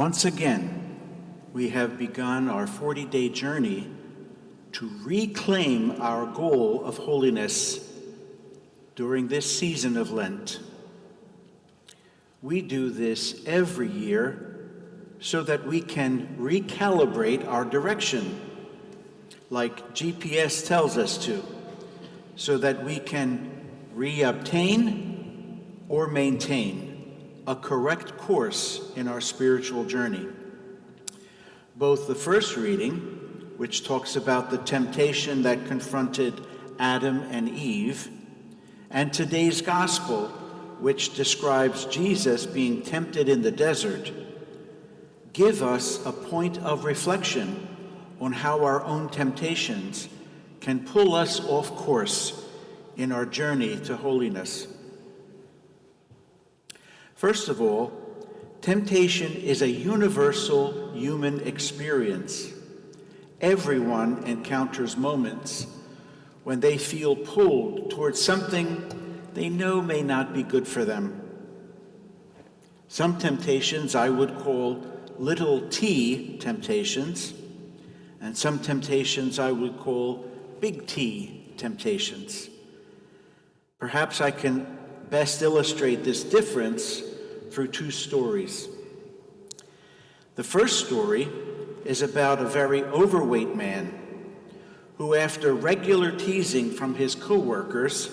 Once again, we have begun our 40-day journey to reclaim our goal of holiness during this season of Lent. We do this every year so that we can recalibrate our direction, like GPS tells us to, so that we can reobtain or maintain a correct course in our spiritual journey. Both the first reading, which talks about the temptation that confronted Adam and Eve, and today's gospel, which describes Jesus being tempted in the desert, give us a point of reflection on how our own temptations can pull us off course in our journey to holiness. First of all, temptation is a universal human experience. Everyone encounters moments when they feel pulled towards something they know may not be good for them. Some temptations I would call little t temptations, and some temptations I would call big T temptations. Perhaps I can best illustrate this difference through two stories. The first story is about a very overweight man who, after regular teasing from his co-workers,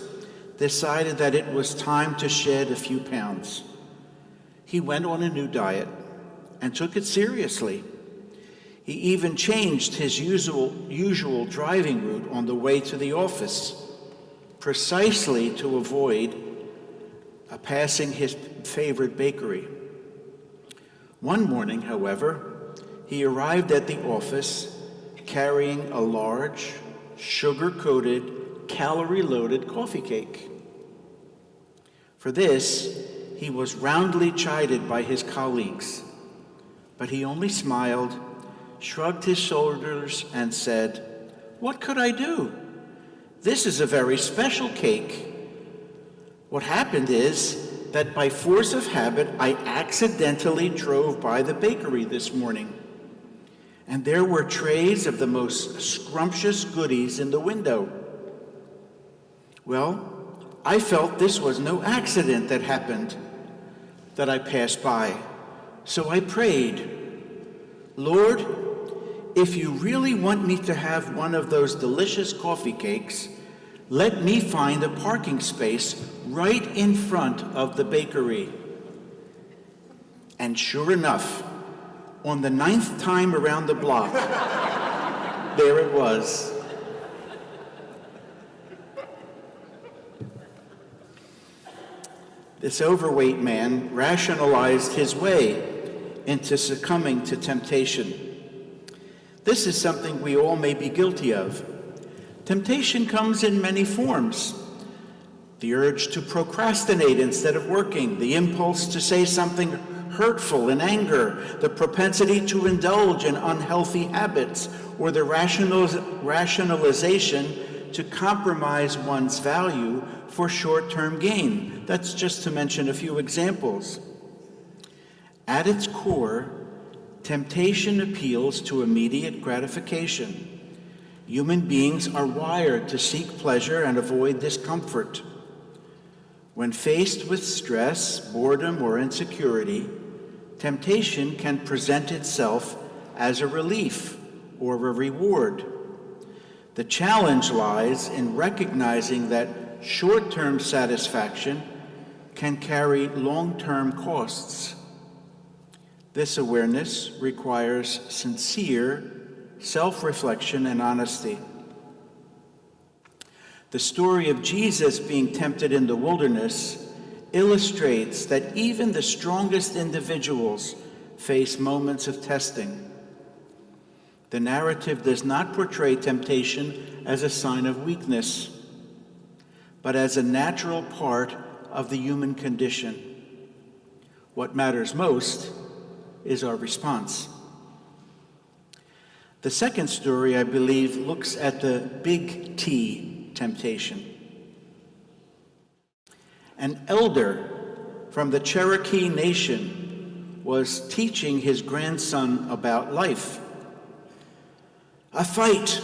decided that it was time to shed a few pounds. He went on a new diet and took it seriously. He even changed his usual driving route on the way to the office, precisely to avoid passing his favorite bakery. One morning, however, he arrived at the office carrying a large, sugar-coated, calorie-loaded coffee cake. For this, he was roundly chided by his colleagues, but he only smiled, shrugged his shoulders, and said, "What could I do? This is a very special cake. What happened is that by force of habit, I accidentally drove by the bakery this morning, and there were trays of the most scrumptious goodies in the window. Well, I felt this was no accident that happened, that I passed by, so I prayed, 'Lord, if you really want me to have one of those delicious coffee cakes, let me find a parking space right in front of the bakery.' And sure enough, on the 9th time around the block, there it was. This overweight man rationalized his way into succumbing to temptation. This is something we all may be guilty of. Temptation comes in many forms. The urge to procrastinate instead of working, the impulse to say something hurtful in anger, the propensity to indulge in unhealthy habits, or the rationalization to compromise one's value for short-term gain. That's just to mention a few examples. At its core, temptation appeals to immediate gratification. Human beings are wired to seek pleasure and avoid discomfort. When faced with stress, boredom, or insecurity, temptation can present itself as a relief or a reward. The challenge lies in recognizing that short-term satisfaction can carry long-term costs. This awareness requires sincere self-reflection and honesty. The story of Jesus being tempted in the wilderness illustrates that even the strongest individuals face moments of testing. The narrative does not portray temptation as a sign of weakness, but as a natural part of the human condition. What matters most is our response. The second story, I believe, looks at the big T temptation. An elder from the Cherokee Nation was teaching his grandson about life. A fight,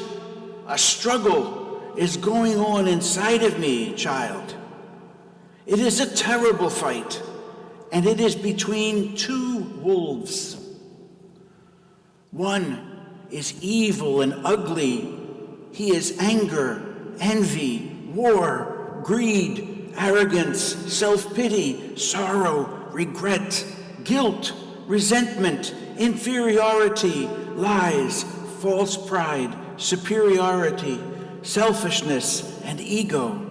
a struggle is going on inside of me, child. It is a terrible fight, and it is between two wolves. One is evil and ugly. He is anger, envy, war, greed, arrogance, self-pity, sorrow, regret, guilt, resentment, inferiority, lies, false pride, superiority, selfishness, and ego.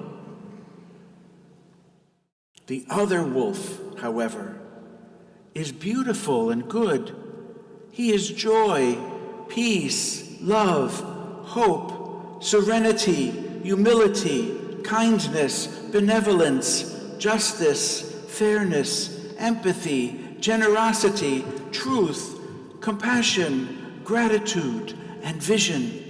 The other wolf, however, is beautiful and good. He is joy, peace, love, hope, serenity, humility, kindness, benevolence, justice, fairness, empathy, generosity, truth, compassion, gratitude, and vision.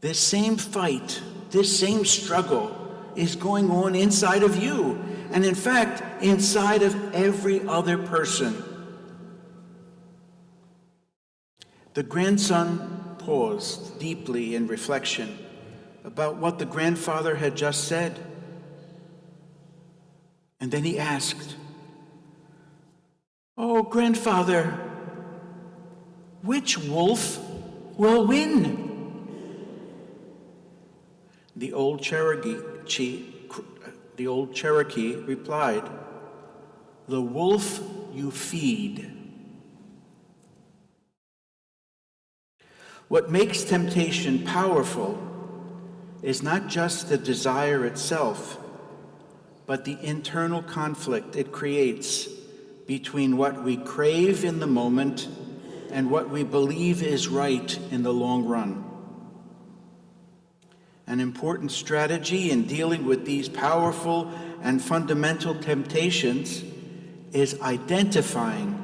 This same fight, this same struggle is going on inside of you, and in fact, inside of every other person. The grandson paused deeply in reflection about what the grandfather had just said. And then he asked, "Oh, grandfather, which wolf will win?" The old Cherokee replied, "The wolf you feed." What makes temptation powerful is not just the desire itself, but the internal conflict it creates between what we crave in the moment and what we believe is right in the long run. An important strategy in dealing with these powerful and fundamental temptations is identifying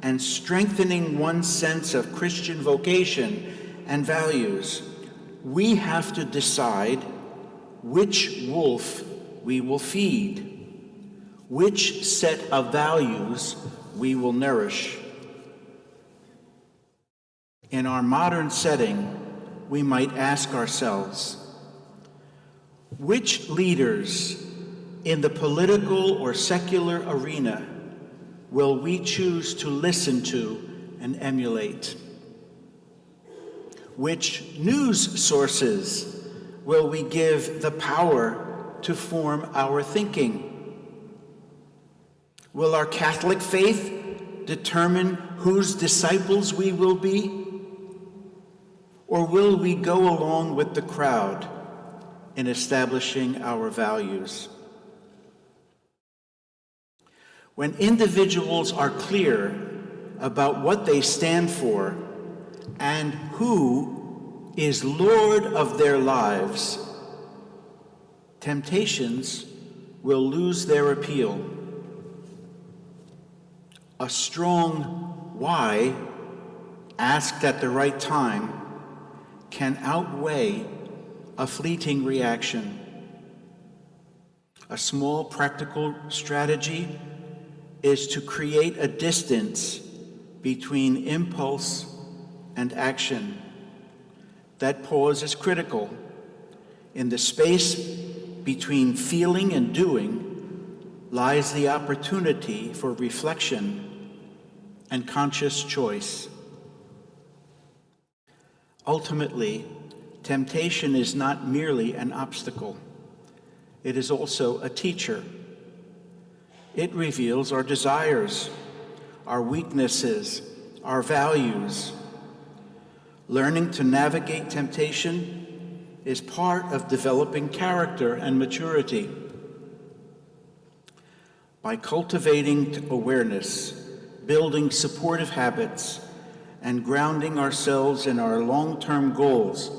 and strengthening one's sense of Christian vocation and values. We have to decide which wolf we will feed, which set of values we will nourish. In our modern setting, we might ask ourselves, which leaders in the political or secular arena will we choose to listen to and emulate? Which news sources will we give the power to form our thinking? Will our Catholic faith determine whose disciples we will be? Or will we go along with the crowd in establishing our values? When individuals are clear about what they stand for and who is Lord of their lives, temptations will lose their appeal. A strong why, asked at the right time, can outweigh a fleeting reaction. A small practical strategy is to create a distance between impulse and action. That pause is critical. In the space between feeling and doing lies the opportunity for reflection and conscious choice. Ultimately, temptation is not merely an obstacle. It is also a teacher. It reveals our desires, our weaknesses, our values. Learning to navigate temptation is part of developing character and maturity. By cultivating awareness, building supportive habits, and grounding ourselves in our long-term goals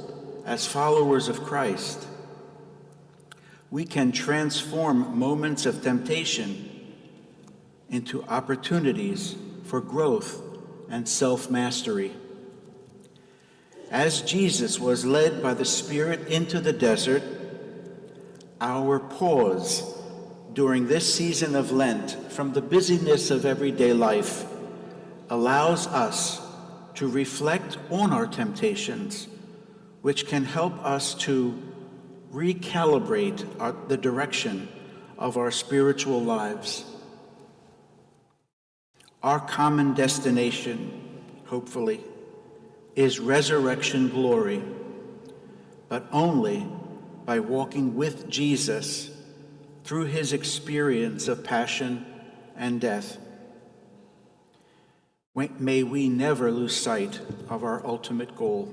as followers of Christ, we can transform moments of temptation into opportunities for growth and self-mastery. As Jesus was led by the Spirit into the desert, our pause during this season of Lent from the busyness of everyday life allows us to reflect on our temptations, which can help us to recalibrate the direction of our spiritual lives. Our common destination, hopefully, is resurrection glory, but only by walking with Jesus through his experience of passion and death. May we never lose sight of our ultimate goal.